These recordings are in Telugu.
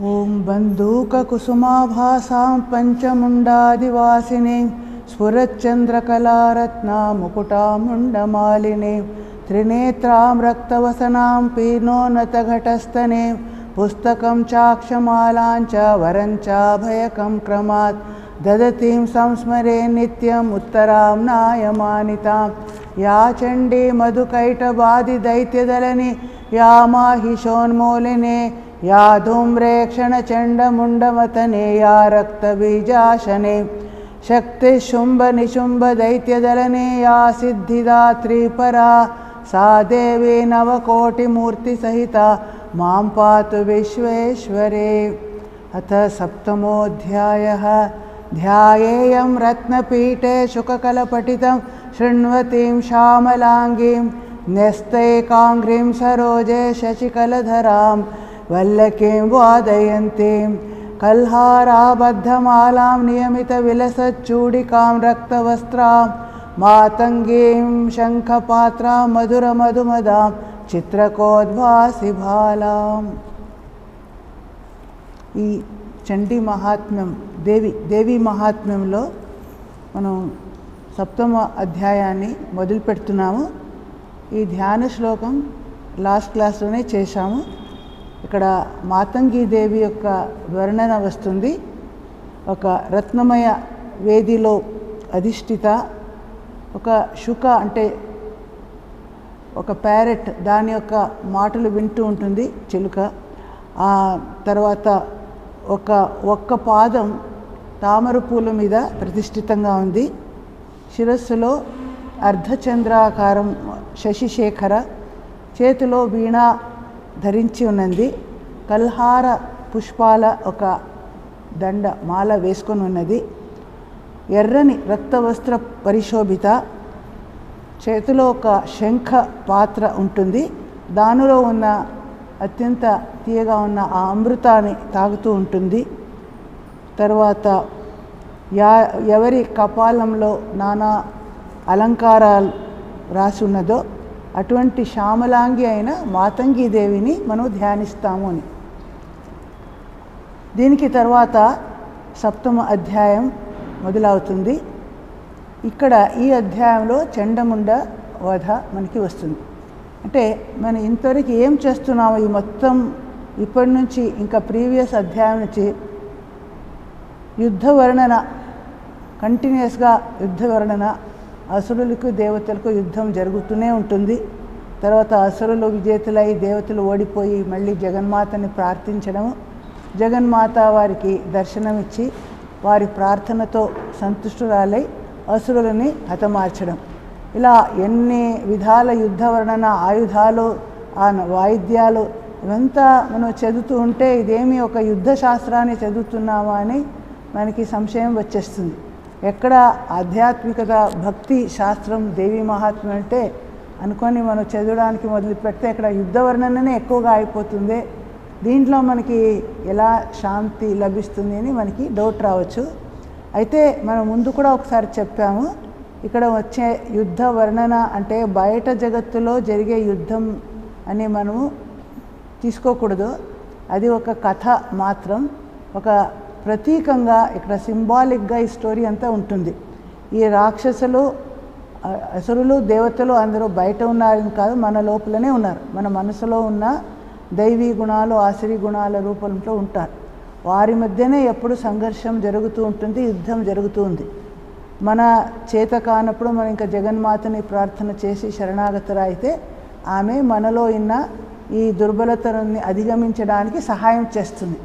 ఓం బంధూకకుసుమాభాసాం పంచముండాదివాసిని స్ఫురచ్చంద్రకళారత్నా ముకుటాముండమాలిని త్రినేత్రాం రక్తవసనాం పీనోన్నతఘటస్థనే పుస్తకం చాక్షమాలాంచ వరంచాభయకం క్రమాత్ దదతీం సంస్మరే నిత్యం ఉత్తరాం నాయమానితాం యా చండీ మధుకైటబాది దైత్యదలని యా మాహిషోన్మూలినే या धूम्रेक्षणचण्डमुण्डमतने या रक्तबीजाशने शक्तिशुम्भनिशुम्भदैत्यदलने या सिद्धिदात्री परा सा देवी नवकोटिमूर्तिसहिता मां पातु विश्वेश्वरे। अथ सप्तमोऽध्यायः। ध्यायेयं रत्नपीठे शुककलपठितं शृण्वतीं श्यामलाङ्गीं न्यस्तैकाङ्घ्रीं सरोजे शशिकलधरां वल्लकीं वादयन्तीं कल्हाराबद्धमालां नियमितविलसच्चूडिकां रक्तवस्त्रां मातङ्गीं शङ्खपात्रां मधुरमधुमदां चित्रकोद्भासिभालाम्। ఈ చండీ మహాత్మ్యం దేవి మహాత్మ్యంలో మనం సప్తమ అధ్యాయాన్ని మొదలు పెడుతున్నాము. ఈ ధ్యాన శ్లోకం లాస్ట్ క్లాస్లోనే చేశాము. ఇక్కడ మాతంగీదేవి యొక్క వర్ణన వస్తుంది. ఒక రత్నమయ వేదిలో అధిష్ఠిత, ఒక శుక అంటే ఒక ప్యారెట్ దాని యొక్క మాటలు వింటూ ఉంటుంది చిలుక. ఆ తర్వాత ఒక్క పాదం తామర పూల మీద ప్రతిష్ఠితంగా ఉంది. శిరస్సులో అర్ధచంద్రాకారం శశిశేఖర, చేతిలో వీణ ధరించి ఉన్నది. కల్హార పుష్పాల ఒక దండ మాల వేసుకొని ఉన్నది. ఎర్రని రక్తవస్త్ర పరిశోభిత, చేతిలో ఒక శంఖ పాత్ర ఉంటుంది. దానిలో ఉన్న అత్యంత తీయగా ఉన్న ఆ అమృతాన్ని తాగుతూ ఉంటుంది. తర్వాత ఎవరి కపాలంలో నానా అలంకారాలు రాసి ఉన్నదో అటువంటి శ్యామలాంగి అయిన మాతంగీదేవిని మనం ధ్యానిస్తాము అని. దీనికి తర్వాత సప్తమ అధ్యాయం మొదలవుతుంది. ఇక్కడ ఈ అధ్యాయంలో చండముండ వధ మనకి వస్తుంది. అంటే మనం ఇంతవరకు ఏం చేస్తున్నాము, ఈ మొత్తం ఇప్పటి నుంచి ఇంకా ప్రీవియస్ అధ్యాయం నుంచి యుద్ధ వర్ణన, కంటిన్యూస్గా యుద్ధ వర్ణన. అసురులకు దేవతలకు యుద్ధం జరుగుతూనే ఉంటుంది. తర్వాత అసురులు విజేతలై దేవతలు ఓడిపోయి మళ్ళీ జగన్మాతని ప్రార్థించడము, జగన్మాత వారికి దర్శనమిచ్చి వారి ప్రార్థనతో సంతుష్టురాలై అసురులని హతమార్చడం. ఇలా ఎన్ని విధాల యుద్ధ వర్ణన, ఆయుధాలు, ఆ వాయిద్యాలు ఇవంతా మనం చదువుతూ ఉంటే ఇదేమి ఒక యుద్ధ శాస్త్రాన్ని చదువుతున్నామా అని మనకి సంశయం వచ్చేస్తుంది. ఎక్కడ ఆధ్యాత్మికత, భక్తి శాస్త్రం, దేవీ మహాత్మ్యం అంటే అనుకొని మనం చదవడానికి మొదలు పెడితే ఇక్కడ యుద్ధ వర్ణననే ఎక్కువగా అయిపోతుంది. దీంట్లో మనకి ఎలా శాంతి లభిస్తుంది అని మనకి డౌట్ రావచ్చు. అయితే మనం ముందు కూడా ఒకసారి చెప్పాము, ఇక్కడ వచ్చే యుద్ధ వర్ణన అంటే బయట జగత్తులో జరిగే యుద్ధం అని మనము తీసుకోకూడదు. అది ఒక కథ మాత్రం, ఒక ప్రతీకంగా ఇక్కడ సింబాలిక్గా ఈ స్టోరీ అంతా ఉంటుంది. ఈ రాక్షసులు, అసురులు, దేవతలు అందరూ బయట ఉన్నారని కాదు, మన లోపలనే ఉన్నారు. మన మనసులో ఉన్న దైవీ గుణాలు, ఆసురీ గుణాల రూపంలో ఉంటారు. వారి మధ్యనే ఎప్పుడు సంఘర్షం జరుగుతూ ఉంటుంది, యుద్ధం జరుగుతూ ఉంది. మన చేత కానప్పుడు మనం ఇంకా జగన్మాతని ప్రార్థన చేసి శరణాగతరైతే ఆమె మనలో ఉన్న ఈ దుర్బలతని అధిగమించడానికి సహాయం చేస్తుంది.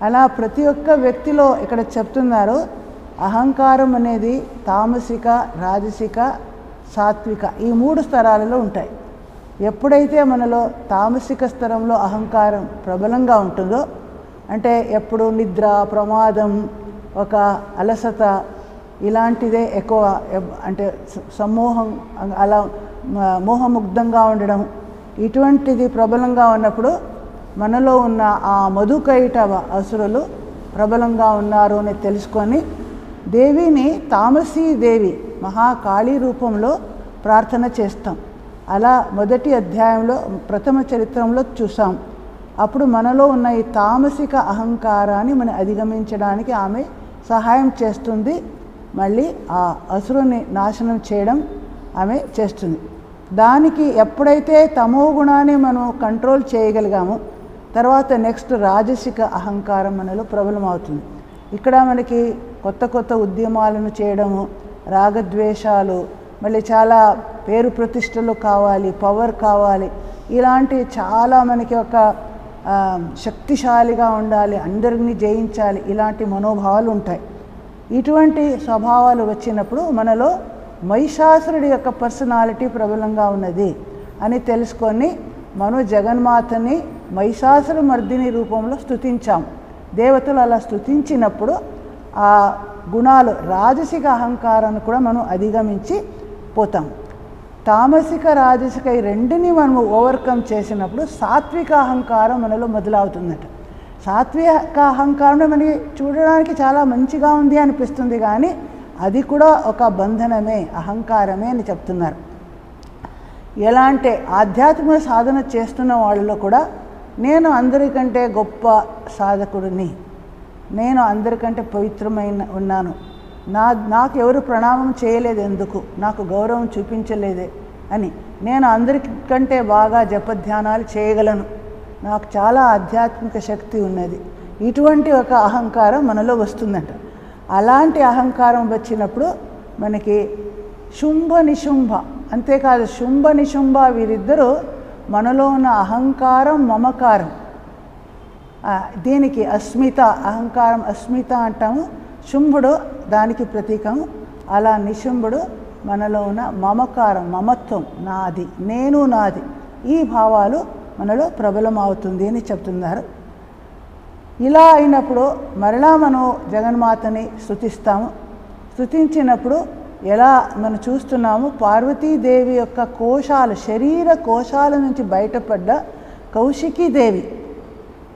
అలా ప్రతి ఒక్క వ్యక్తిలో ఇక్కడ చెప్తున్నారు, అహంకారం అనేది తామసిక, రాజసిక, సాత్విక ఈ 3 స్తరాలలో ఉంటాయి. ఎప్పుడైతే మనలో తామసిక స్తరంలో అహంకారం ప్రబలంగా ఉంటుందో, అంటే ఎప్పుడు నిద్ర, ప్రమాదం, ఒక అలసత ఇలాంటిదే ఎక్కువ, అంటే సమ్మోహం, అలా మోహముగ్ధంగా ఉండడం, ఇటువంటిది ప్రబలంగా ఉన్నప్పుడు మనలో ఉన్న ఆ మధుకైటవ అసురులు ప్రబలంగా ఉన్నారు అని తెలుసుకొని దేవిని తామసీ దేవి మహాకాళీ రూపంలో ప్రార్థన చేస్తాం. అలా మొదటి అధ్యాయంలో ప్రథమ చరిత్రంలో చూసాం. అప్పుడు మనలో ఉన్న ఈ తామసిక అహంకారాన్ని మనం అధిగమించడానికి ఆమె సహాయం చేస్తుంది. మళ్ళీ ఆ అసురుని నాశనం చేయడం ఆమె చేస్తుంది. దానికి ఎప్పుడైతే తమో గుణాన్ని మనం కంట్రోల్ చేయగలిగామో తర్వాత నెక్స్ట్ రాజసిక అహంకారం మనలో ప్రబలమవుతుంది. ఇక్కడ మనకి కొత్త కొత్త ఉద్యమాలను చేయడము, రాగద్వేషాలు, మళ్ళీ చాలా పేరు ప్రతిష్టలు కావాలి, పవర్ కావాలి, ఇలాంటి చాలా మనకి ఒక శక్తిశాలిగా ఉండాలి, అందరినీ జయించాలి, ఇలాంటి మనోభావాలు ఉంటాయి. ఇటువంటి స్వభావాలు వచ్చినప్పుడు మనలో మహిషాసురుడి యొక్క పర్సనాలిటీ ప్రబలంగా ఉన్నది అని తెలుసుకొని మనం జగన్మాతని మహిషాసుర మర్దిని రూపంలో స్తుతించాం. దేవతలు అలా స్తుతించినప్పుడు ఆ గుణాలు రాజసిక అహంకారాన్ని కూడా మనం అధిగమించి పోతాం. తామసిక రాజసిక ఈ రెండుని మనము ఓవర్కమ్ చేసినప్పుడు సాత్విక అహంకారం మనలో మొదలవుతుందట. సాత్విక అహంకారం మనకి చూడడానికి చాలా మంచిగా ఉంది అనిపిస్తుంది, కానీ అది కూడా ఒక బంధనమే, అహంకారమే అని చెప్తున్నారు. ఎలాంటి ఆధ్యాత్మిక సాధన చేస్తున్న వాళ్ళలో కూడా నేను అందరికంటే గొప్ప సాధకుడిని, నేను అందరికంటే పవిత్రమైన ఉన్నాను, నాకు ఎవరు ప్రణామం చేయలేదు, ఎందుకు నాకు గౌరవం చూపించలేదే అని, నేను అందరికంటే బాగా జపధ్యానాలు చేయగలను, నాకు చాలా ఆధ్యాత్మిక శక్తి ఉన్నది, ఇటువంటి ఒక అహంకారం మనలో వస్తుందంట. అలాంటి అహంకారం వచ్చినప్పుడు మనకి శుంభ నిశుంభ, అంతేకాదు శుంభ నిశుంభ వీరిద్దరూ మనలో ఉన్న అహంకారం మమకారం, దీనికి అస్మిత, అహంకారం అస్మిత అంటాము, శుంభుడు దానికి ప్రతీకము. అలా నిశుంభుడు మనలో ఉన్న మమకారం, మమత్వం, నాది, నేను నాది, ఈ భావాలు మనలో ప్రబలమవుతుంది అని చెప్తున్నారు. ఇలా అయినప్పుడు మరలా మనం జగన్మాతని స్తుతిస్తాము. స్తుతించినప్పుడు ఎలా మనం చూస్తున్నాము, పార్వతీదేవి యొక్క కోశాలు, శరీర కోశాల నుంచి బయటపడ్డ కౌశికీదేవి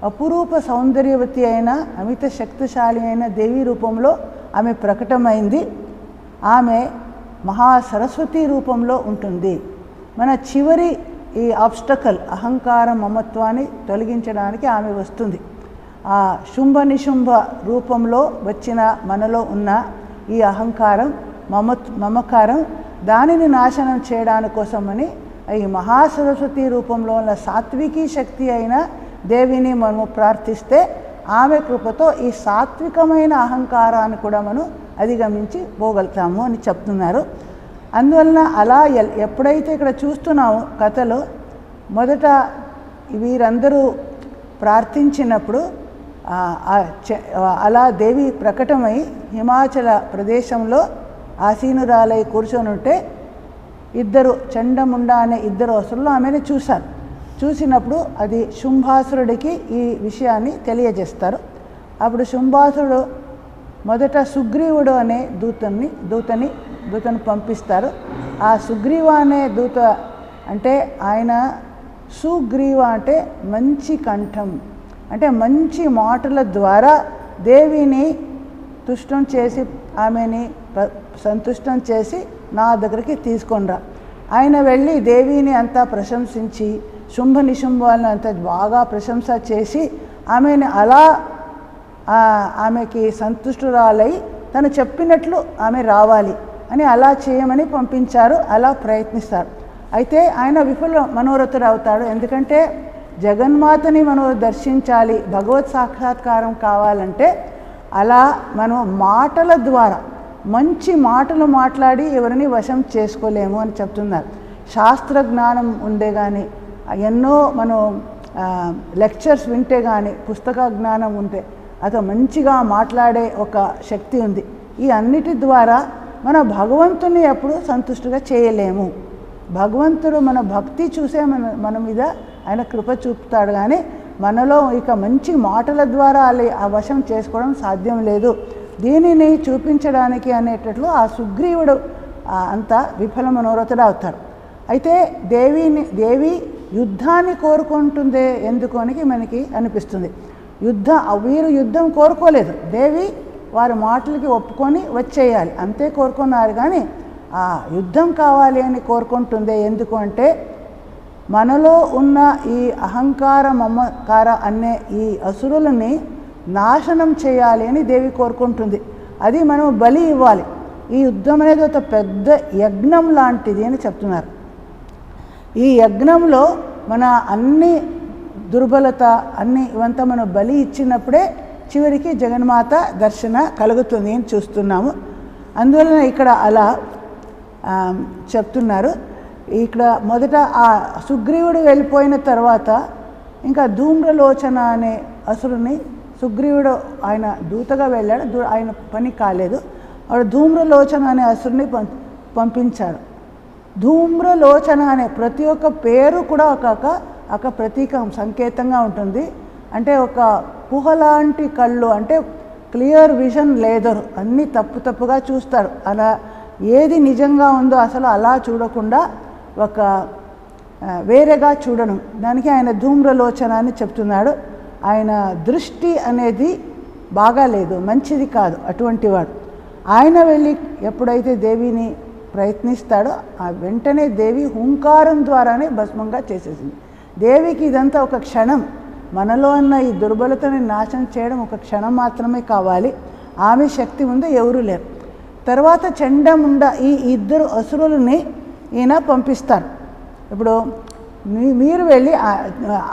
అపురూప సౌందర్యవతి అయిన అమిత శక్తిశాలి అయిన దేవి రూపంలో ఆమె ప్రకటమైంది. ఆమె మహాసరస్వతి రూపంలో ఉంటుంది. మన చివరి ఈ ఆబ్స్టకల్ అహంకార మమత్వాన్ని తొలగించడానికి ఆమె వస్తుంది. ఆ శుంభ నిశుంభ రూపంలో వచ్చిన మనలో ఉన్న ఈ అహంకారం మమకారం, దానిని నాశనం చేయడానికి కోసమని ఈ మహాసరస్వతి రూపంలో ఉన్న సాత్వికీ శక్తి అయిన దేవిని మనము ప్రార్థిస్తే ఆమె కృపతో ఈ సాత్వికమైన అహంకారాన్ని కూడా మనం అధిగమించి పోగలుగుతాము అని చెప్తున్నారు. అందువలన అలా ఎప్పుడైతే ఇక్కడ చూస్తున్నామో కథలో, మొదట వీరందరూ ప్రార్థించినప్పుడు అలా దేవి ప్రకటమై హిమాచల ప్రదేశంలో ఆసీనురాలై కూర్చొని ఉంటే ఇద్దరు చండముండ అనే ఇద్దరు అసురులు ఆమెను చూశారు. చూసినప్పుడు అది శుంభాసురుడికి ఈ విషయాన్ని తెలియజేస్తారు. అప్పుడు శుంభాసురుడు మొదట సుగ్రీవుడు అనే దూతని పంపిస్తారు. ఆ సుగ్రీవ అనే దూత అంటే ఆయన సుగ్రీవ అంటే మంచి కంఠం, అంటే మంచి మాటల ద్వారా దేవిని తుష్టం చేసి ఆమెని సంతుష్టం చేసి నా దగ్గరికి తీసుకొనిరా. ఆయన వెళ్ళి దేవిని అంతా ప్రశంసించి శుంభ నిశుంభాలను అంత బాగా ప్రశంస చేసి ఆమెని అలా ఆమెకి సంతుష్టురాలై తను చెప్పినట్లు ఆమె రావాలి అని అలా చేయమని పంపించారు. అలా ప్రయత్నిస్తారు. అయితే ఆయన మనోరథుడు అవుతాడు. ఎందుకంటే జగన్మాతని మనం దర్శించాలి, భగవత్ సాక్షాత్కారం కావాలంటే అలా మనం మాటల ద్వారా మంచి మాటలు మాట్లాడి ఎవరిని వశం చేసుకోలేము అని చెప్తున్నారు. శాస్త్ర జ్ఞానం ఉండే కానీ, ఎన్నో మనం లెక్చర్స్ వింటే కానీ, పుస్తక జ్ఞానం ఉంటే అతను మంచిగా మాట్లాడే ఒక శక్తి ఉంది. ఈ అన్నిటి ద్వారా మన భగవంతుని ఎప్పుడు సంతుష్టిగా చేయలేము. భగవంతుడు మన భక్తి చూసే మన మీద ఆయన కృప చూపుతాడు, కానీ మనలో ఇక మంచి మాటల ద్వారా ఆ వశం చేసుకోవడం సాధ్యం లేదు. దీనిని చూపించడానికి అనేటట్లు ఆ సుగ్రీవుడు అంతా విఫల మనోరథుడు అవుతారు. అయితే దేవి యుద్ధాన్ని కోరుకుంటుందే ఎందుకు అని మనకి అనిపిస్తుంది. వీరు యుద్ధం కోరుకోలేదు, దేవి వారి మాటలకి ఒప్పుకొని వచ్చేయాలి అంతే కోరుకున్నారు. కానీ ఆ యుద్ధం కావాలి అని కోరుకుంటుందే ఎందుకు అంటే మనలో ఉన్న ఈ అహంకార మమకార అనే ఈ అసురులని నాశనం చేయాలి అని దేవి కోరుకుంటుంది. అది మనం బలి ఇవ్వాలి. ఈ యుద్ధం అనేది ఒక పెద్ద యజ్ఞం లాంటిది అని చెప్తున్నారు. ఈ యజ్ఞంలో మన అన్ని దుర్బలత అన్ని ఇవంతా మనం బలి ఇచ్చినప్పుడే చివరికి జగన్మాత దర్శన కలుగుతుంది అని చూస్తున్నాము. అందువలన ఇక్కడ అలా చెప్తున్నారు. ఇక్కడ మొదట ఆ సుగ్రీవుడు వెళ్ళిపోయిన తర్వాత ఇంకా ధూమ్రలోచన అనే అసురుని సుగ్రీవుడు ఆయన దూతగా వెళ్ళాడు, ఆయన పని కాలేదు. ఆవిడ ధూమ్రలోచన అనే అసురుని పంపించాడు. ధూమ్రలోచన అనే ప్రతి ఒక్క పేరు కూడా ఒక ప్రతీకం సంకేతంగా ఉంటుంది. అంటే ఒక పుహలాంటి కళ్ళు, అంటే క్లియర్ విజన్ లేదరు, అన్నీ తప్పుగా చూస్తారు. అలా ఏది నిజంగా ఉందో అసలు అలా చూడకుండా ఒక వేరేగా చూడడం, దానికి ఆయన ధూమ్రలోచన అని చెప్తున్నాడు. ఆయన దృష్టి అనేది బాగాలేదు, మంచిది కాదు అటువంటి వాడు. ఆయన వెళ్ళి ఎప్పుడైతే దేవిని ప్రయత్నిస్తాడో ఆ వెంటనే దేవి హుంకారం ద్వారానే భస్మంగా చేసేసింది. దేవికి ఇదంతా ఒక క్షణం, మనలో ఉన్న ఈ దుర్బలతని నాశనం చేయడం ఒక క్షణం మాత్రమే కావాలి. ఆమె శక్తి ముందు ఎవరూ లేరు. తర్వాత చండముండ ఈ ఇద్దరు అసురులని ఈయన పంపిస్తారు. ఇప్పుడు మీరు వెళ్ళి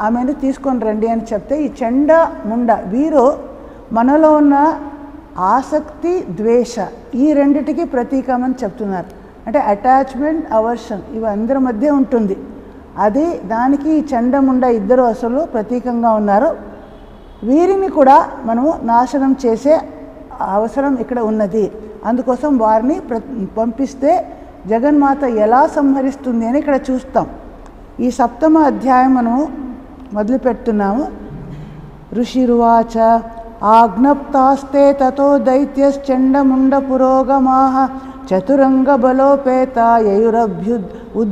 ఆమెను తీసుకొని రండి అని చెప్తే ఈ చండముండ వీరు మనలో ఉన్న ఆసక్తి ద్వేష ఈ రెండిటికి ప్రతీకమని చెప్తున్నారు. అంటే అటాచ్మెంట్ అవర్షన్ ఇవి అందరి మధ్య ఉంటుంది. అది దానికి ఈ చండముండ ఇద్దరు అసలు ప్రతీకంగా ఉన్నారు. వీరిని కూడా మనము నాశనం చేసే అవసరం ఇక్కడ ఉన్నది. అందుకోసం వారిని పంపిస్తే జగన్మాత ఎలా సంహరిస్తుంది అని ఇక్కడ చూస్తాం. ఈ 7వ అధ్యాయం మనము మొదలు పెడుతున్నాము. ఋషిరువాచ ఆజ్ఞప్తాస్తే తతో దైత్యశ్చండముండ పురోగమాః చతురంగ బలోపేత యయురభ్యుద్యతాయుధాః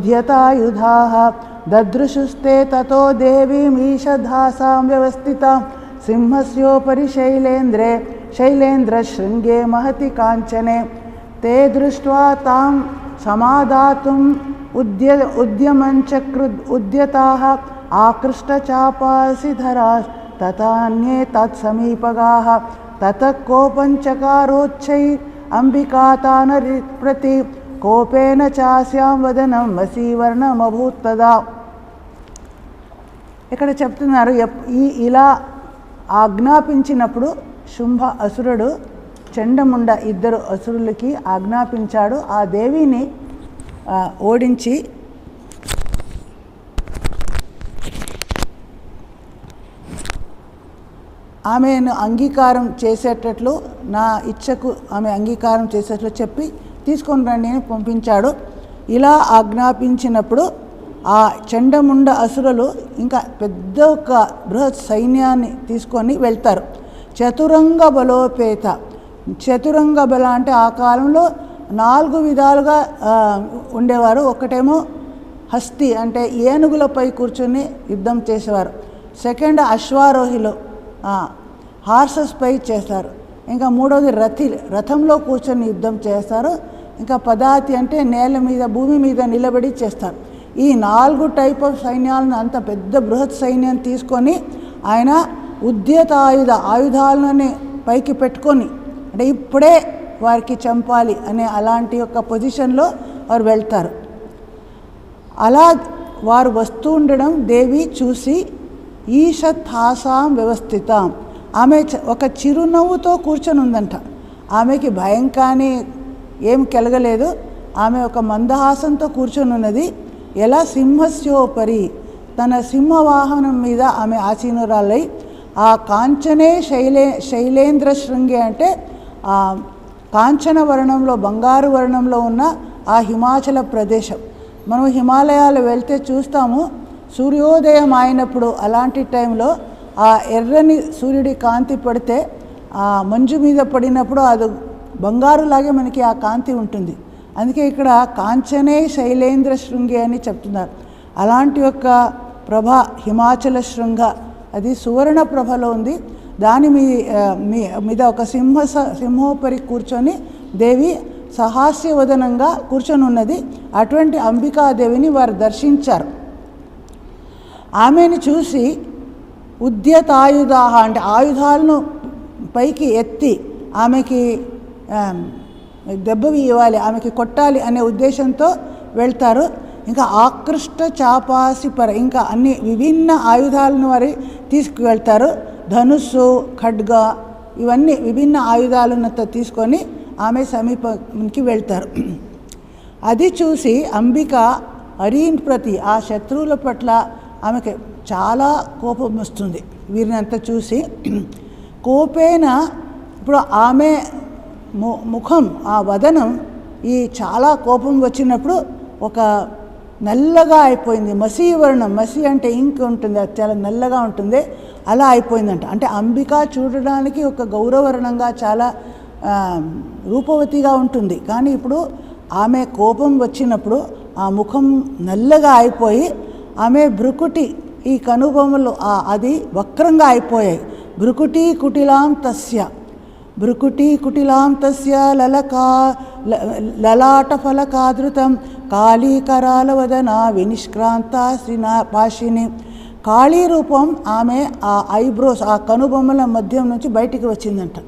దదృశుస్తే తతో దేవీమీషధాసాం వ్యవస్థితాం సింహస్యోపరి శైలేంద్రశృంగే మహతి కాంచనే తే దృష్ట్వా తాం సమాదాతుం ఉద్యతాః ఆకృష్టచాపాసిధరా తతాన్యే తత్సమీపగాః తతః కోపంచకారోచ్చై అంబికా తానరిప్రతి కోపేన చాస్యాం వదనం వసీవర్ణమభూత్తదా. ఇక్కడ చెప్తున్నారు, ఇలా ఆజ్ఞాపించినప్పుడు శుంభ అసురుడు చండముండ ఇద్దరు అసురులకి ఆజ్ఞాపించాడు. ఆ దేవిని ఓడించి ఆమెను అంగీకారం చేసేటట్లు, నా ఇచ్చకు ఆమె అంగీకారం చేసేట్లు చెప్పి తీసుకొని రండి అని పంపించాడు. ఇలా ఆజ్ఞాపించినప్పుడు ఆ చండముండ అసురులు ఇంకా పెద్ద ఒక బృహత్ సైన్యాన్ని తీసుకొని వెళ్తారు. చతురంగ బలోపేత, చతురంగ బల అంటే ఆ కాలంలో 4 విధాలుగా ఉండేవారు. ఒకటేమో హస్తి అంటే ఏనుగులపై కూర్చొని యుద్ధం చేసేవారు. సెకండ్ అశ్వారోహిలో హార్సెస్ పై చేస్తారు. ఇంకా మూడవది రథంలో కూర్చొని యుద్ధం చేస్తారు. ఇంకా పదాతి అంటే నేల మీద భూమి మీద నిలబడి చేస్తారు. ఈ 4 టైప్ ఆఫ్ సైన్యాలను అంత పెద్ద బృహత్ సైన్యం తీసుకొని ఆయన ఆయుధాలను పైకి పెట్టుకొని అంటే ఇప్పుడే వారికి చంపాలి అనే అలాంటి ఒక పొజిషన్లో వారు వెళ్తారు. అలా వారు వస్తూ ఉండడం దేవి చూసి ఈషత్హాసాం వ్యవస్థితాం, ఆమె ఒక చిరునవ్వుతో కూర్చొని ఉందంట. ఆమెకి భయం కానీ ఏం కలగలేదు. ఆమె ఒక మందహాసంతో కూర్చొని ఉన్నది. ఎలా సింహస్యోపరి, తన సింహవాహనం మీద ఆమె ఆసీనురాలై ఆ కాంచనే శైలేంద్ర శృంగే అంటే ఆ కాంచన వర్ణంలో బంగారు వర్ణంలో ఉన్న ఆ హిమాచల ప్రదేశం. మనం హిమాలయాలు వెళ్తే చూస్తాము, సూర్యోదయం అయినప్పుడు అలాంటి టైంలో ఆ ఎర్రని సూర్యుడి కాంతి పడితే ఆ మంచు మీద పడినప్పుడు అది బంగారులాగే మనకి ఆ కాంతి ఉంటుంది. అందుకే ఇక్కడ కాంచనే శైలేంద్ర శృంగే అని చెప్తున్నారు. అలాంటి యొక్క ప్రభ హిమాచల శృంగ అది సువర్ణ ప్రభలో ఉంది. దాని మీద ఒక సింహోపరి కూర్చొని దేవి సహాస్యవదనంగా కూర్చొని ఉన్నది. అటువంటి అంబికాదేవిని వారు దర్శించారు. ఆమెను చూసి ఉద్యతాయుధాహ అంటే ఆయుధాలను పైకి ఎత్తి ఆమెకి దెబ్బవి ఇవ్వాలి, ఆమెకి కొట్టాలి అనే ఉద్దేశంతో వెళ్తారు. ఇంకా ఆకృష్ట చాపాసిపర ఇంకా అన్ని విభిన్న ఆయుధాలను వారి తీసుకువెళ్తారు. ధనుస్సు, ఖడ్గ ఇవన్నీ విభిన్న ఆయుధాలను తీసుకొని ఆమె సమీపానికి వెళ్తారు. అది చూసి అంబిక అరీన్ ప్రతి ఆ శత్రువుల పట్ల ఆమెకి చాలా కోపం వస్తుంది. వీరిని అంతా చూసి కోపేన ఇప్పుడు ఆమె ముఖం ఆ వదనం ఈ చాలా కోపం వచ్చినప్పుడు ఒక నల్లగా అయిపోయింది. మసి వర్ణం, మసి అంటే ఇంక్ ఉంటుంది, అది చాలా నల్లగా ఉంటుంది, అలా అయిపోయిందంట. అంటే అంబిక చూడడానికి ఒక గౌరవర్ణంగా చాలా రూపవతిగా ఉంటుంది. కానీ ఇప్పుడు ఆమె కోపం వచ్చినప్పుడు ఆ ముఖం నల్లగా అయిపోయి ఆమె భ్రుకుటి ఈ కనుబొమ్మలు అది వక్రంగా అయిపోయాయి. భ్రుకుటి కుటిలాం తస్య భ్రుకుటి కుటిలాం తస్య లలాటఫలకాదృతం కాళీకరాలవదన వినిష్క్రాంత పాశిని. కాళీ రూపం ఆమె ఆ ఐబ్రోస్ ఆ కనుబొమ్మల మధ్యం నుంచి బయటికి వచ్చిందంట.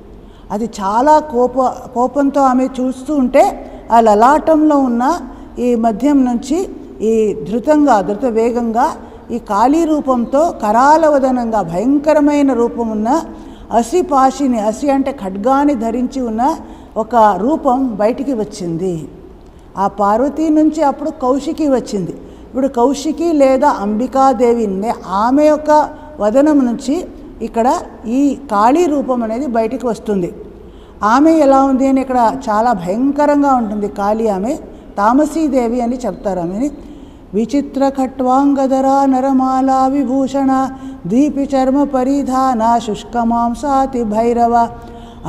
అది చాలా కోపంతో ఆమె చూస్తూ ఉంటే ఆ లలాటంలో ఉన్న ఈ మధ్యం నుంచి ఈ ధృత వేగంగా ఈ కాళీ రూపంతో కరాలవదనంగా భయంకరమైన రూపం ఉన్న అసి పాశిని, అసి అంటే ఖడ్గాని ధరించి ఉన్న ఒక రూపం బయటికి వచ్చింది. ఆ పార్వతీ నుంచి అప్పుడు కౌశికి వచ్చింది. ఇప్పుడు కౌశికి లేదా అంబికాదేవి ఆమె యొక్క వదనం నుంచి ఇక్కడ ఈ కాళీ రూపం అనేది బయటికి వస్తుంది. ఆమె ఎలా ఉంది అని ఇక్కడ చాలా భయంకరంగా ఉంటుంది. కాళీ ఆమె తామసీదేవి అని చెప్తారు. ఆమెని విచిత్ర ఖట్వాంగధరా నరమాలా విభూషణ దీపి చర్మ పరిధాన శుష్కమాంసాతి భైరవ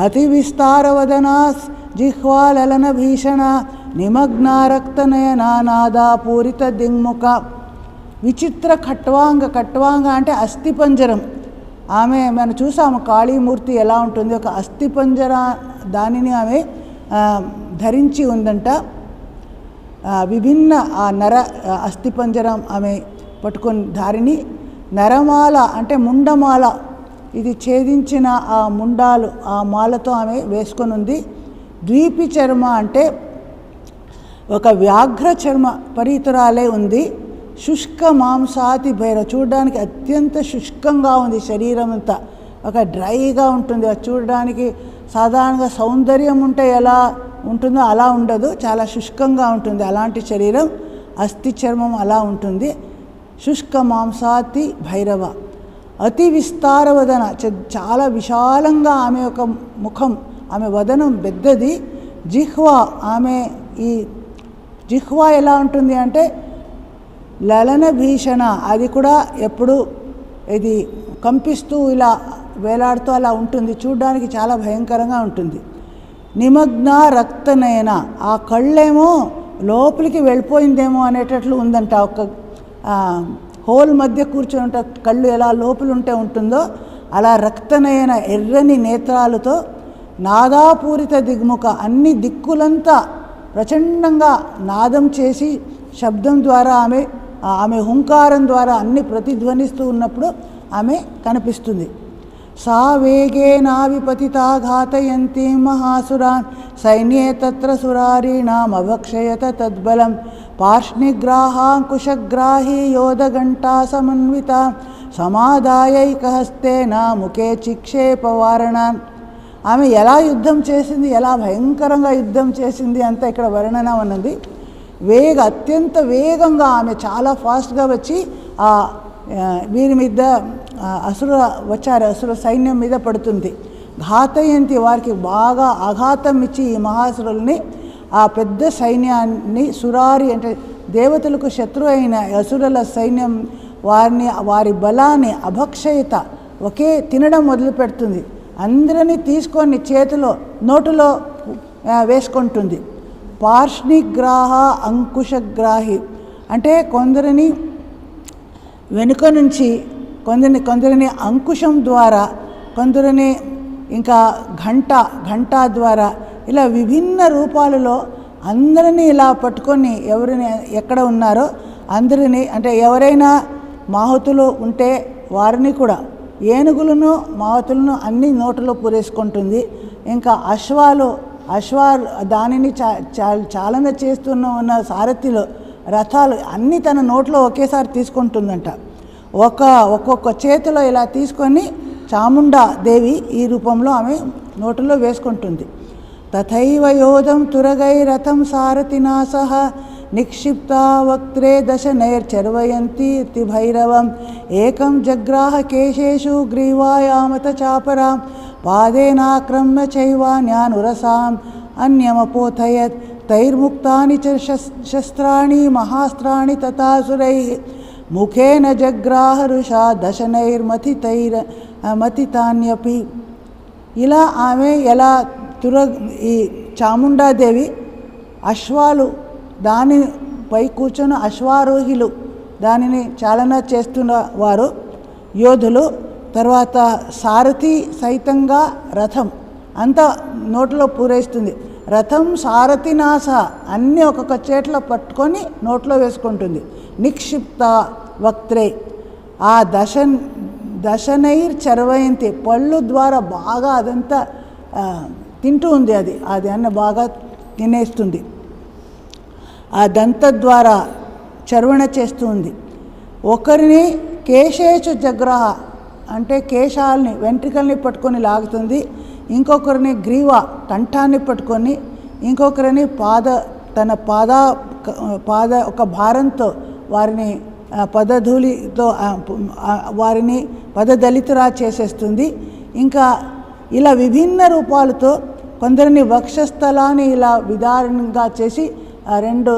అతి విస్తారవదనా జిహ్వాలలన భీషణ నిమగ్నారక్తనయన నాదా పూరిత దింగ్ముఖ. విచిత్ర ఖట్వాంగ అంటే అస్థిపంజరం. ఆమె మనం చూసాము కాళీమూర్తి ఎలా ఉంటుంది, ఒక అస్థిపంజర దానిని ఆమె ధరించి ఉందంట. విభిన్న ఆ నర అస్థిపంజరం ఆమె పట్టుకొని దారిని నరమాల అంటే ముండమాల, ఇది ఛేదించిన ఆ ముండాలు ఆ మాలతో ఆమె వేసుకొని ఉంది. ద్వీపి చర్మ అంటే ఒక వ్యాఘ్ర చర్మ పరితురాలే ఉంది. శుష్క మాంసాతి భైర చూడడానికి అత్యంత శుష్కంగా ఉంది. శరీరం అంతా ఒక డ్రైగా ఉంటుంది. అది చూడడానికి సాధారణంగా సౌందర్యం ఉంటే ఎలా ఉంటుందో అలా ఉండదు, చాలా శుష్కంగా ఉంటుంది. అలాంటి శరీరం అస్థి చర్మం అలా ఉంటుంది. శుష్క మాంసాతి భైరవ అతి విస్తారవదన చాలా విశాలంగా ఆమె యొక్క ముఖం, ఆమె వదనం పెద్దది. జిహ్వా ఆమె ఈ జిహ్వా ఎలా ఉంటుంది అంటే లలన భీషణ, అది కూడా ఎప్పుడు ఇది కంపిస్తూ ఇలా వేలాడుతూ అలా ఉంటుంది. చూడడానికి చాలా భయంకరంగా ఉంటుంది. నిమగ్న రక్తనయన ఆ కళ్ళేమో లోపలికి వెళ్ళిపోయిందేమో అనేటట్లు ఉందంట. ఒక హోల్ మధ్య కూర్చొని ఉంటే కళ్ళు ఎలా లోపల ఉంటే ఉంటుందో అలా రక్తనయన ఎర్రని నేత్రాలతో నాదాపూరిత దిగ్ముఖ అన్ని దిక్కులంతా ప్రచండంగా నాదం చేసి శబ్దం ద్వారా ఆమె హుంకారం ద్వారా అన్ని ప్రతిధ్వనిస్తూ ఉన్నప్పుడు ఆమె కనిపిస్తుంది. సా వేగేనావిపతితా ఘాతయంతి మహాసురాన్ సైన్యే తత్ర సురారీణామభక్షయత తద్బలం పార్ష్ణిగ్రాహాంకుశగ్రాహీ యోధఘంటా సమన్విత సమాదాయైకహస్తేన ముఖే చిక్షేపవారణాన్. ఆమె ఎలా యుద్ధం చేసింది, ఎలా భయంకరంగా యుద్ధం చేసింది అంతా ఇక్కడ వర్ణన ఉన్నది. అత్యంత వేగంగా ఆమె చాలా ఫాస్ట్గా వచ్చి వీరి మీద అసుర సైన్యం మీద పడుతుంది. ఘాతయంతి వారికి బాగా ఆఘాతం ఇచ్చి ఈ మహాసురుల్ని ఆ పెద్ద సైన్యాన్ని సురారి అంటే దేవతలకు శత్రు అయిన అసురుల సైన్యం వారి బలాన్ని అభక్షయత ఒకే తినడం మొదలు పెడుతుంది. అందరినీ తీసుకొని చేతిలో నోటులో వేసుకుంటుంది. పార్ష్ణిగ్రాహ అంకుశగ్రాహి అంటే కొందరిని వెనుక నుంచి కొందరిని అంకుశం ద్వారా, కొందరిని ఇంకా ఘంటా ద్వారా ఇలా విభిన్న రూపాలలో అందరినీ ఇలా పట్టుకొని ఎవరిని ఎక్కడ ఉన్నారో అందరినీ అంటే ఎవరైనా మాహుతులు ఉంటే వారిని కూడా, ఏనుగులను మాహుతులను అన్ని నోటిలో పూరేసుకుంటుంది. ఇంకా అశ్వాలు దానిని చాలన చేస్తున్న సారథిలో రథాలు అన్నీ తన నోట్లో ఒకేసారి తీసుకుంటుందంట. ఒక్కొక్క చేతిలో ఇలా తీసుకొని చాముండా దేవి ఈ రూపంలో ఆమె నోటిలో వేసుకుంటుంది. తథైవ యోధం తురగై రథం సారథినా సహ నిక్షిప్తా వక్త్రే దశనైర్చర్వయంతి భైరవం ఏకం జగ్రాహ కేశేషు గ్రీవాయామత చాపరాం పాదేనాక్రమ్య చైవాన్యానురసాం అన్యమపోథయత్ తైర్ముక్తాని చ శస్త్రాణి మహాస్త్రాణి తథాసురైః ముఖేన జగ్రాహ రుషా దశనైర్మథితాన్యపి. ఇలా ఆమె ఎలా ఈ చాముండాదేవి అశ్వాలు దానిపై కూర్చొని అశ్వారోహిలు దానిని చాలన చేస్తున్న వారు యోధులు, తర్వాత సారథి సైతంగా రథం అంతా నోట్లో పూరేస్తుంది. రథం సారథి నాస అన్నీ ఒక్కొక్క చేతిలో పట్టుకొని నోట్లో వేసుకుంటుంది. నిక్షిప్త వక్త్రే ఆ దశనైర్ చర్వయంతి పళ్ళు ద్వారా బాగా అదంతా తింటూ ఉంది. అది అన్న బాగా తినేస్తుంది. ఆ దంత ద్వారా చర్వణ చేస్తూ ఉంది. ఒకరిని కేశేషు జగ్రహ అంటే కేశాలని వెంట్రికల్ని పట్టుకొని లాగుతుంది. ఇంకొకరిని గ్రీవ కంఠాన్ని పట్టుకొని, ఇంకొకరిని తన పాద ఒక భారంతో వారిని పదధూళితో వారిని పదదళితురా చేసేస్తుంది. ఇంకా ఇలా విభిన్న రూపాలతో కొందరిని వక్షస్థలాన్ని ఇలా విదారణంగా చేసి రెండు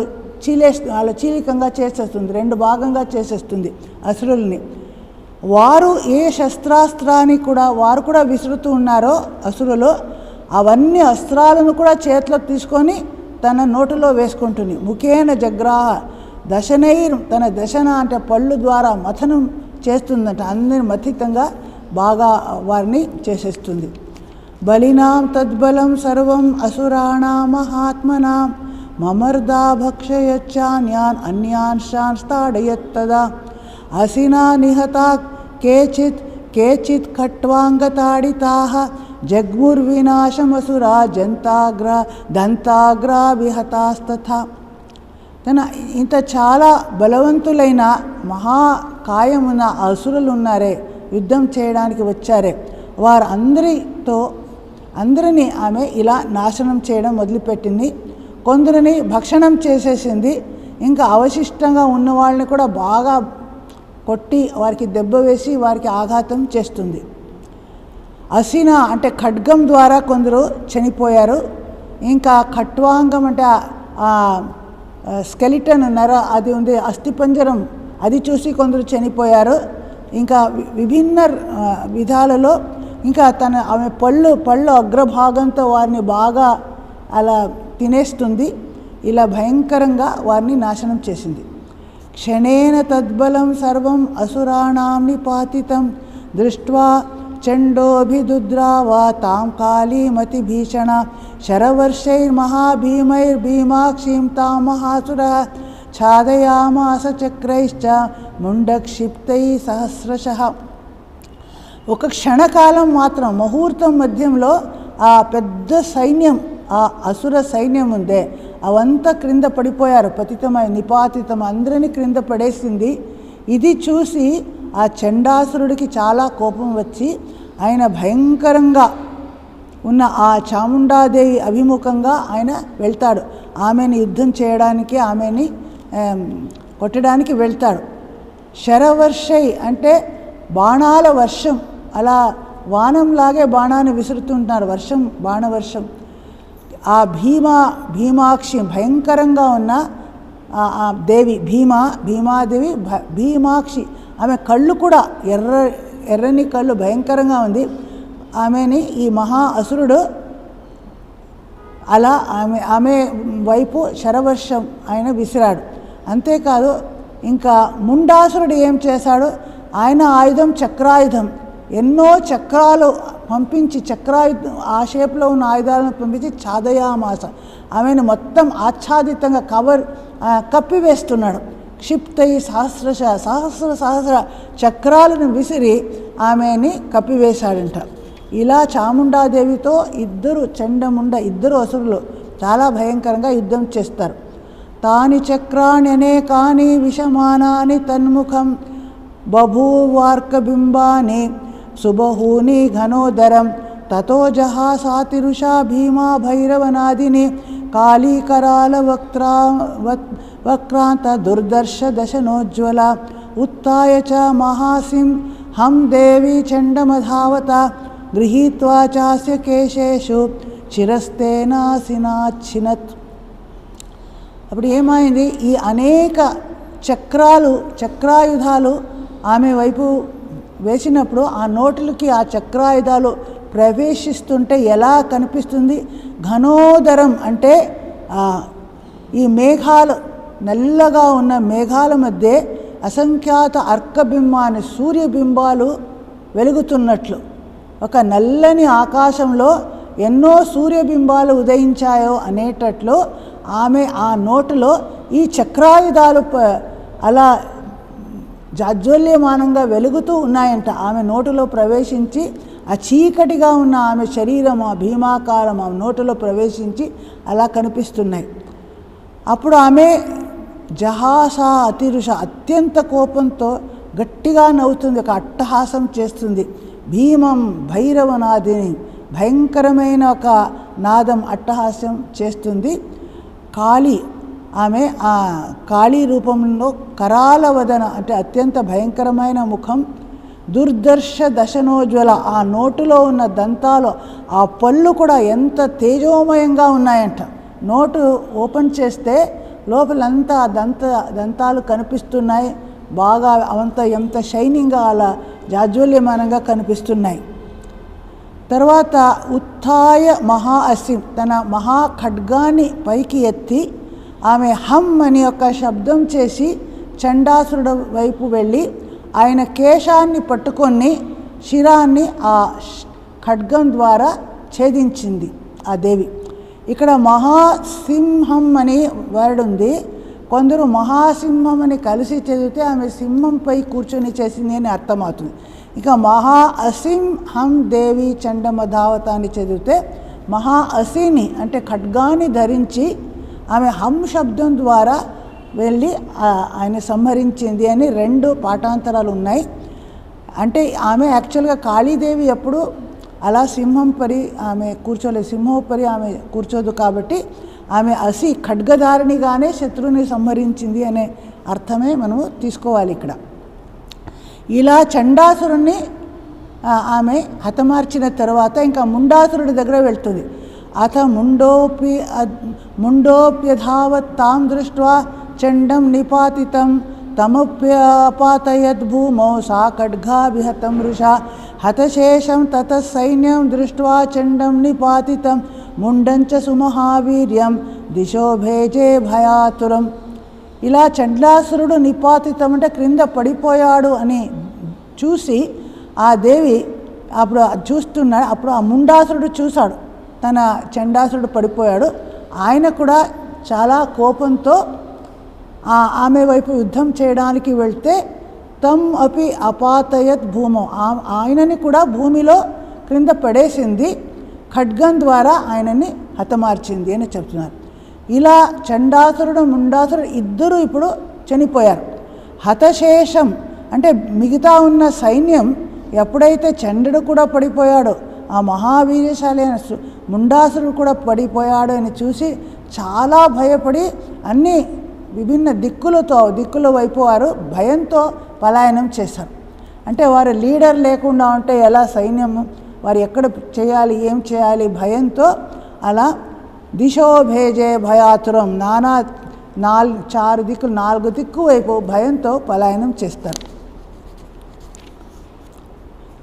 అలా చీలికంగా చేసేస్తుంది, రెండు భాగంగా చేసేస్తుంది అసురుల్ని. వారు ఏ శస్త్రాస్త్రాన్ని కూడా వారు కూడా విసురుతూ ఉన్నారో అసురులు, అవన్నీ అస్త్రాలను కూడా చేతిలో తీసుకొని తన నోటిలో వేసుకుంటుంది. ముఖేన జగ్రాహ దశనైర్ తన దశన అంటే పళ్ళు ద్వారా మథనం చేస్తుందంట. అందరిని మథితంగా బాగా వారిని చేసేస్తుంది. బలినాం తద్బలం సర్వం అసురాణాం మహాత్మనాం మమర్దా భక్షయచ్చాన్యాన్ అన్యాన్ స్థాడయత్తదా అసినా నిహతా కేచిత్ ఖట్వాంగతాడితాః జగ్ముర్వినాశమసురా దంతాగ్రా విహతాస్తథా. ఇంత చాలా బలవంతులైన మహాకాయమున అసురులు ఉన్నారే, యుద్ధం చేయడానికి వచ్చారే, అందరినీ ఆమె ఇలా నాశనం చేయడం మొదలుపెట్టింది. కొందరిని భక్షణం చేసేసింది. ఇంకా అవశిష్టంగా ఉన్న వాళ్ళని కూడా బాగా కొట్టి వారికి దెబ్బ వేసి వారికి ఆఘాతం చేస్తుంది. అసిన అంటే ఖడ్గం ద్వారా కొందరు చనిపోయారు. ఇంకా ఖట్వాంగం అంటే స్కెలిటన్ అది ఉంది, అస్థిపంజరం, అది చూసి కొందరు చనిపోయారు. ఇంకా విభిన్న విధాలలో ఇంకా ఆమె పళ్ళు అగ్రభాగంతో వారిని బాగా అలా తినేస్తుంది. ఇలా భయంకరంగా వారిని నాశనం చేసింది. క్షణేన తద్బలం సర్వం అసురాణాం నిపాతితం దృష్ట్వా చండోభిదుద్రావా తాం కాళీమతి భీషణ శరవర్షైర్మహాభీమైర్భీమాక్షీం తాం మహాసురః ఛాదయామాస చక్రైశ్చ ముండక్షిప్తై సహస్రశః. ఒక క్షణకాలం మాత్రం ముహూర్తం మధ్యంలో ఆ పెద్ద సైన్యం, ఆ అసుర సైన్యం ఉందే అవంతా క్రింద పడిపోయారు. నిపాతితం అందరినీ క్రింద పడేసింది. ఇది చూసి ఆ చండాసురుడికి చాలా కోపం వచ్చి ఆయన భయంకరంగా ఉన్న ఆ చాముండాదేవి అభిముఖంగా ఆయన వెళ్తాడు. ఆమెని యుద్ధం చేయడానికి, ఆమెని కొట్టడానికి వెళ్తాడు. శరవర్షై అంటే బాణాల వర్షం, అలా వానంలాగే బాణాన్ని విసురుతుంటున్నారు. బాణవర్షం. ఆ భీమాక్షి భయంకరంగా ఉన్న ఆ దేవి భీమాదేవి భీమాక్షి, ఆమె కళ్ళు కూడా ఎర్రని కళ్ళు భయంకరంగా ఉంది. ఆమెని ఈ మహా అసురుడు అలా ఆమె వైపు శరవర్షం ఆయన విసిరాడు. అంతేకాదు ఇంకా ముండాసురుడు ఏం చేశాడు, ఆయన ఆయుధం చక్రాయుధం, ఎన్నో చక్రాలు పంపించి చక్రాయుధం ఆ షేప్లో ఉన్న ఆయుధాలను పంపించి ఛాదయామాస ఆమెను మొత్తం ఆచ్ఛాదితంగా కప్పివేస్తున్నాడు. క్షిప్తై సహస్ర చక్రాలను విసిరి ఆమెని కప్పివేశాడంట. ఇలా చాముండాదేవితో ఇద్దరు అసురులు చాలా భయంకరంగా యుద్ధం చేస్తారు. తాని చక్రాణి అనేకాని విషమానాని తన్ముఖం బభూవార్కబింబాని సుబహూని ఘనోదరం తతో జహాసాతిరుషా భీమా భైరవనాదిని కాళీకరాల వక్రాంత దుర్దర్శ దశనోజ్వల ఉత్థాయ చ మహాసిం హం దేవి చండమధావత గృహీత్వా చాస్య కేశేషు చిరస్తేనాసినాచ్చినత్. అప్పుడు ఏమైంది, ఈ అనేక చక్రాయుధాలు ఆమె వైపు వేసినప్పుడు ఆ నోట్లకి ఆ చక్రాయుధాలు ప్రవేశిస్తుంటే ఎలా కనిపిస్తుంది? ఘనోదరం అంటే ఈ మేఘాలు, నల్లగా ఉన్న మేఘాల మధ్య అసంఖ్యాత అర్కబింబాన్ని సూర్యబింబాలు వెలుగుతున్నట్లు, ఒక నల్లని ఆకాశంలో ఎన్నో సూర్యబింబాలు ఉదయించాయో అనేటట్లు ఆమె ఆ నోటిలో ఈ చక్రాయుధాలు అలా జాజ్వల్యమానంగా వెలుగుతూ ఉన్నాయంట. ఆమె నోటిలో ప్రవేశించి ఆ చీకటిగా ఉన్న ఆమె శరీరం, ఆ భీమాకారం ఆ నోటిలో ప్రవేశించి అలా కనిపిస్తున్నాయి. అప్పుడు ఆమె జహాసా అతిరుష అత్యంత కోపంతో గట్టిగా నవ్వుతుంది, ఒక అట్టహాసం చేస్తుంది. భీమం భైరవనాదిని భయంకరమైన ఒక నాదం అట్టహాస్యం చేస్తుంది. కాళీ ఆమె ఆ కాళీ రూపంలో కరాల వదన అంటే అత్యంత భయంకరమైన ముఖం, దుర్దర్శ దశనోజ్వల ఆ నోటులో ఉన్న దంతాలు ఆ పళ్ళు కూడా ఎంత తేజోమయంగా ఉన్నాయంట. నోటు ఓపెన్ చేస్తే లోపలంతా దంతాలు కనిపిస్తున్నాయి, బాగా ఎంత షైనింగ్గా అలా జాజ్వల్యమానంగా కనిపిస్తున్నాయి. తర్వాత ఉత్థాయ మహా అసిం తన మహా ఖడ్గాన్ని పైకి ఎత్తి ఆమె హం అని ఒక శబ్దం చేసి చండాసురుడు వైపు వెళ్ళి ఆయన కేశాన్ని పట్టుకొని శిరాన్ని ఆ ఖడ్గం ద్వారా ఛేదించింది ఆ దేవి. ఇక్కడ మహాసింహం అని వర్డ్ ఉంది. కొందరు మహాసింహం అని కలిసి చదివితే ఆమె సింహంపై కూర్చొని చేసింది అని అర్థమవుతుంది. ఇక మహా అసిం హం దేవి చండమధావత అని చదివితే మహా అసిని అంటే ఖడ్గాన్ని ధరించి ఆమె హం శబ్దం ద్వారా వెళ్ళి ఆయన సంహరించింది అని రెండు పాఠాంతరాలు ఉన్నాయి. అంటే ఆమె యాక్చువల్గా కాళీదేవి ఎప్పుడు అలా సింహం పరి ఆమె కూర్చోలేదు, సింహోపరి ఆమె కూర్చోదు. కాబట్టి ఆమె అసి ఖడ్గధారిణిగానే శత్రువుని సంహరించింది అనే అర్థమే మనము తీసుకోవాలి ఇక్కడ. ఇలా చండాసురుణ్ణి ఆమె హతమార్చిన తర్వాత ఇంకా ముండాసురుడి దగ్గర వెళ్తుంది. అథ ముండోప్యధావత్ తాం దృష్ట్వా చండం నిపాతితం తమప్యపాతయద్ భూమౌ సా ఖడ్గాభిహతం వృషా హతశేషం తతః సైన్యం దృష్ట్వా చండం నిపాతితం ముండంచ సుమహావీర్యం దిశో భేజే భయాతురం. ఇలా చండాసురుడు నిపాతితం అంటే క్రింద పడిపోయాడు అని చూసి ఆ దేవి అప్పుడు చూస్తున్నాడు. అప్పుడు ఆ ముండాసురుడు చూశాడు తన చండాసురుడు పడిపోయాడు. ఆయన కూడా చాలా కోపంతో ఆమె వైపు యుద్ధం చేయడానికి వెళ్తే తమ్ అపి అపాతయత్ భూమో ఆయనని కూడా భూమిలో క్రింద పడేసింది, ఖడ్గం ద్వారా ఆయనని హతమార్చింది అని చెప్తున్నారు. ఇలా చండాసురుడు ముండాసురుడు ఇద్దరు ఇప్పుడు చనిపోయారు. హతశేషం అంటే మిగతా ఉన్న సైన్యం ఎప్పుడైతే చంద్రుడు కూడా పడిపోయాడో ఆ మహావీర్యశాలి అయిన ముండాసురుడు కూడా పడిపోయాడు అని చూసి చాలా భయపడి అన్ని విభిన్న దిక్కుల వైపు వారు భయంతో పలాయనం చేశారు. అంటే వారు లీడర్ లేకుండా ఉంటే ఎలా సైన్యం వారు ఎక్కడ చేయాలి ఏం చేయాలి భయంతో అలా దిశో భేజే భయాతురం నాలుగు దిక్కు వైపు భయంతో పలాయనం చేస్తారు.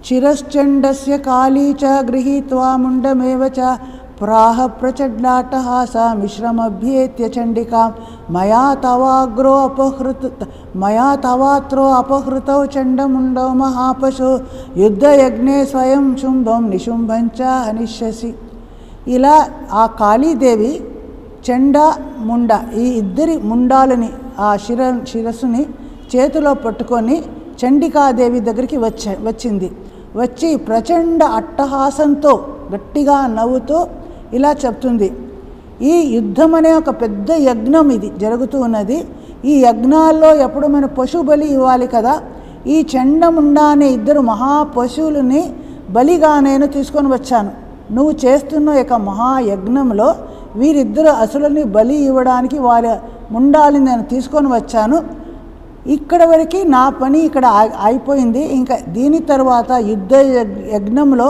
చిరశ్చండస్య కాళీ చ గృహీత్వా ముండమేవ చ ప్రాహ ప్రచండాట్టహాస మిశ్రమభ్యేత్య చండికా మయా తవాత్రో అపహృతౌ చండముండౌ మహాపశు యుద్ధయజ్ఞే స్వయం శుంభం నిశుంభంచ హనిష్యసి. ఇలా ఆ కాళీదేవి చండ ముండ ఈ ఇద్దరి ముండాలని ఆ శిరస్సుని చేతిలో పట్టుకొని చండికాదేవి దగ్గరికి వచ్చింది. వచ్చి ప్రచండ అట్టహాసంతో గట్టిగా నవ్వుతూ ఇలా చెప్తుంది, ఈ యుద్ధం అనే ఒక పెద్ద యజ్ఞం ఇది జరుగుతూ ఉన్నది. ఈ యజ్ఞాల్లో ఎప్పుడు మన పశు బలి ఇవ్వాలి కదా, ఈ చండముండా అనే ఇద్దరు మహాపశువులని బలిగా నేను తీసుకొని వచ్చాను. నువ్వు చేస్తున్న యొక్క మహాయజ్ఞంలో వీరిద్దరు అసురుల్ని బలి ఇవ్వడానికి వారి ముండాలని నేను తీసుకొని వచ్చాను. ఇక్కడ వరకు నా పని ఇక్కడ అయిపోయింది. ఇంకా దీని తర్వాత యుద్ధ యజ్ఞంలో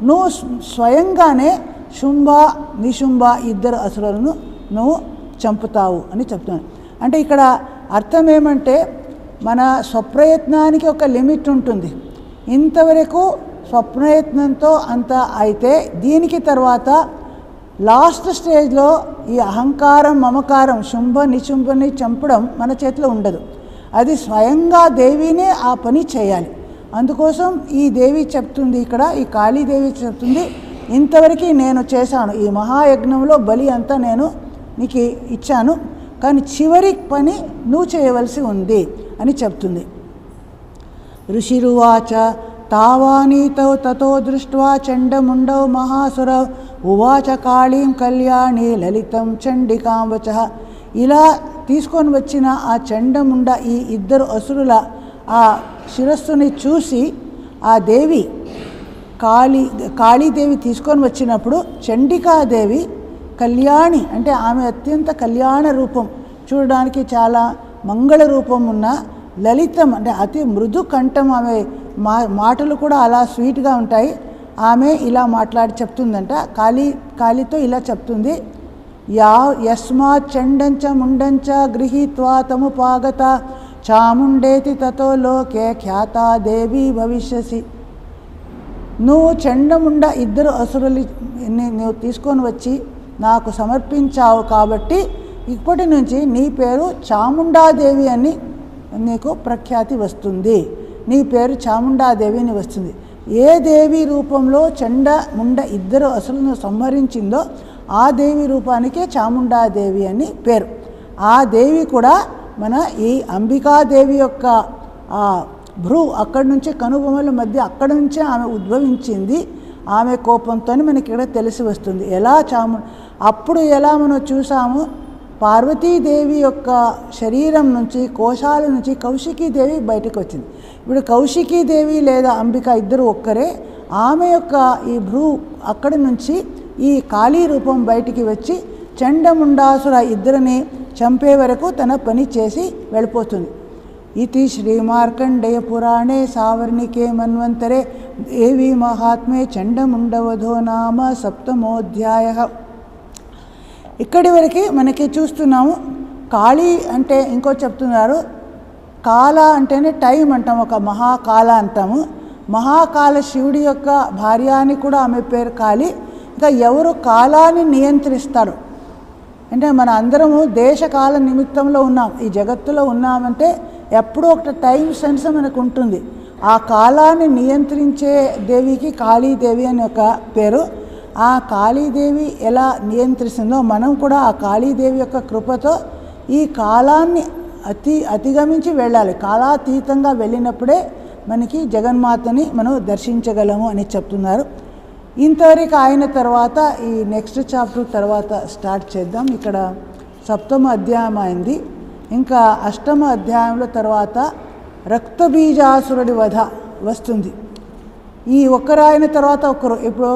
నువ్వు స్వయంగానే శుంభ నిశుంభ ఇద్దరు అసురులను నువ్వు చంపుతావు అని చెప్తున్నాను. అంటే ఇక్కడ అర్థం ఏమంటే మన స్వప్రయత్నానికి ఒక లిమిట్ ఉంటుంది. ఇంతవరకు స్వప్రయత్నంతో అంత అయితే దీనికి తర్వాత లాస్ట్ స్టేజ్లో ఈ అహంకారం మమకారం శుంభ నిశుంభని చంపడం మన చేతిలో ఉండదు. అది స్వయంగా దేవినే ఆ పని చేయాలి. అందుకోసం ఈ దేవి చెప్తుంది, ఇక్కడ ఈ కాళీదేవి చెప్తుంది, ఇంతవరకు నేను చేశాను, ఈ మహాయజ్ఞంలో బలి అంతా నేను నీకు ఇచ్చాను, కానీ చివరి పని నువ్వు చేయవలసి ఉంది అని చెప్తుంది. ఋషిరువాచ తావానీతౌ తతో దృష్ట్వా చండముండౌ మహాసురౌ ఉవాచ కాళీం కళ్యాణి లలితం చండికాం వచః. ఇలా తీసుకొని వచ్చిన ఆ చండముండ ఈ ఇద్దరు అసురుల ఆ శిరస్సుని చూసి ఆ దేవి కాళీదేవి తీసుకొని వచ్చినప్పుడు చండికాదేవి కళ్యాణి అంటే ఆమె అత్యంత కళ్యాణ రూపం, చూడడానికి చాలా మంగళ రూపం ఉన్న లలితం అంటే అతి మృదు కంఠం, ఆమె మాటలు కూడా అలా స్వీట్గా ఉంటాయి. ఆమె ఇలా మాట్లాడి చెప్తుందంట, కాళీతో ఇలా చెప్తుంది, యస్మాత్ చండంచ ముండంచ గృహీత్వా తముపాగత చాముండేతి తతో లోకే ఖ్యాతా దేవి భవిష్యసి. నువ్వు చండముండ ఇద్దరు అసురులు నువ్వు తీసుకొని వచ్చి నాకు సమర్పించావు కాబట్టి ఇప్పటి నుంచి నీ పేరు చాముండాదేవి అని నీకు ప్రఖ్యాతి వస్తుంది. నీ పేరు చాముండాదేవి అని వస్తుంది. ఏ దేవి రూపంలో చండ ముండ ఇద్దరు అసురులను సంహరించిందో ఆ దేవి రూపానికే చాముండాదేవి అని పేరు. ఆ దేవి కూడా మన ఈ అంబికాదేవి యొక్క భ్రూ అక్కడి నుంచి కనుబొమ్మల మధ్య అక్కడి నుంచే ఆమె ఉద్భవించింది. ఆమె కోపంతో మనకి ఇక్కడ తెలిసి వస్తుంది. ఎలా అప్పుడు ఎలా మనం చూసాము, పార్వతీదేవి యొక్క శరీరం నుంచి కోశాల నుంచి కౌశికీదేవి బయటకు వచ్చింది. ఇప్పుడు కౌశికీదేవి లేదా అంబిక ఇద్దరు ఒక్కరే. ఆమె యొక్క ఈ భ్రూ అక్కడి నుంచి ఈ కాళీ రూపం బయటికి వచ్చి చండముండాసుర ఇద్దరిని చంపే వరకు తన పని చేసి వెళ్ళిపోతుంది. ఇది శ్రీమార్కండేయ పురాణే సావర్ణికే మన్వంతరే దేవి మహాత్మే చండముండవధో నామ సప్తమోధ్యాయ. ఇక్కడి వరకు మనకి చూస్తున్నాము. కాళీ అంటే ఇంకో చెప్తున్నారు, కాల అంటేనే టైం అంటాము, ఒక మహాకాల అంటాము. మహాకాల శివుడి యొక్క భార్య అని కూడా ఆమె పేరు కాళీ. ఇంకా ఎవరు కాలాన్ని నియంత్రిస్తారు అంటే మన అందరము దేశకాల నిమిత్తంలో ఉన్నాం, ఈ జగత్తులో ఉన్నామంటే ఎప్పుడూ ఒక టైం సెన్స్ మనకు ఉంటుంది. ఆ కాలాన్ని నియంత్రించే దేవికి కాళీదేవి అని ఒక పేరు. ఆ కాళీదేవి ఎలా నియంత్రిస్తుందో మనం కూడా ఆ కాళీదేవి యొక్క కృపతో ఈ కాలాన్ని అతిగమించి వెళ్ళాలి. కాలాతీతంగా వెళ్ళినప్పుడే మనకి జగన్మాతని మనం దర్శించగలము అని చెప్తున్నారు. ఇంతవరకు అయిన తర్వాత ఈ నెక్స్ట్ చాప్టర్ తర్వాత స్టార్ట్ చేద్దాం. ఇక్కడ 7వ అధ్యాయం అయింది. ఇంకా 8వ అధ్యాయంలో తర్వాత రక్తబీజాసురుడి వధ వస్తుంది. ఈ ఒక్కరాయిన తర్వాత ఒకరు, ఇప్పుడు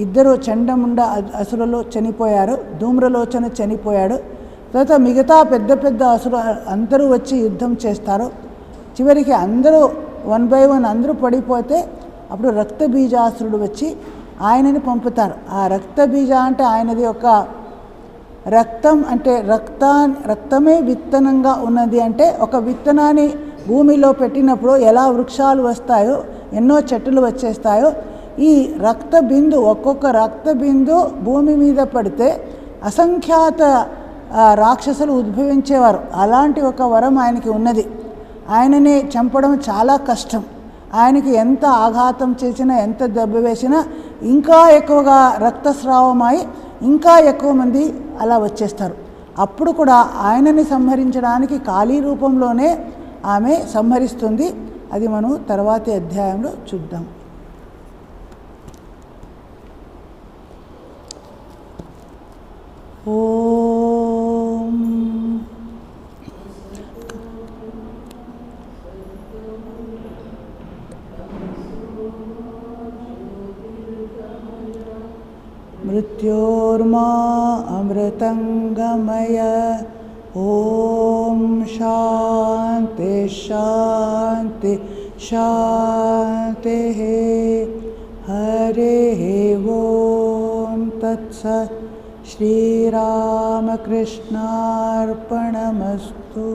ఇద్దరు చండముండ అసురులు చనిపోయారు, ధూమ్రలోచన చనిపోయాడు. తర్వాత మిగతా పెద్ద పెద్ద అసురు అందరూ వచ్చి యుద్ధం చేస్తారు. చివరికి అందరూ 1 by 1 అందరూ పడిపోతే అప్పుడు రక్తబీజాసురుడు వచ్చి ఆయనని పంపుతారు. ఆ రక్తబీజ అంటే ఆయనది ఒక రక్తం అంటే రక్తమే విత్తనంగా ఉన్నది. అంటే ఒక విత్తనాన్ని భూమిలో పెట్టినప్పుడు ఎలా వృక్షాలు వస్తాయో, ఎన్నో చెట్లు వచ్చేస్తాయో, ఈ రక్త బిందు ఒక్కొక్క రక్త బిందు భూమి మీద పడితే అసంఖ్యాత రాక్షసులు ఉద్భవించేవారు. అలాంటి ఒక వరం ఆయనకి ఉన్నది. ఆయనని చంపడం చాలా కష్టం. ఆయనకి ఎంత ఆఘాతం చేసినా, ఎంత దెబ్బ వేసినా ఇంకా ఎక్కువగా రక్తస్రావమై ఇంకా ఎక్కువ మంది అలా వచ్చేస్తారు. అప్పుడు కూడా ఆయనని సంహరించడానికి కాళీ రూపంలోనే ఆమె సంహరిస్తుంది. అది మనం తర్వాతి అధ్యాయంలో చూద్దాం. ఓం మృత్యోర్మా అమృతంగమయ. ఓం శాంతి శాంతి శాంతి. హరి ఓం తత్సత్. శ్రీరామకృష్ణార్పణమస్తు.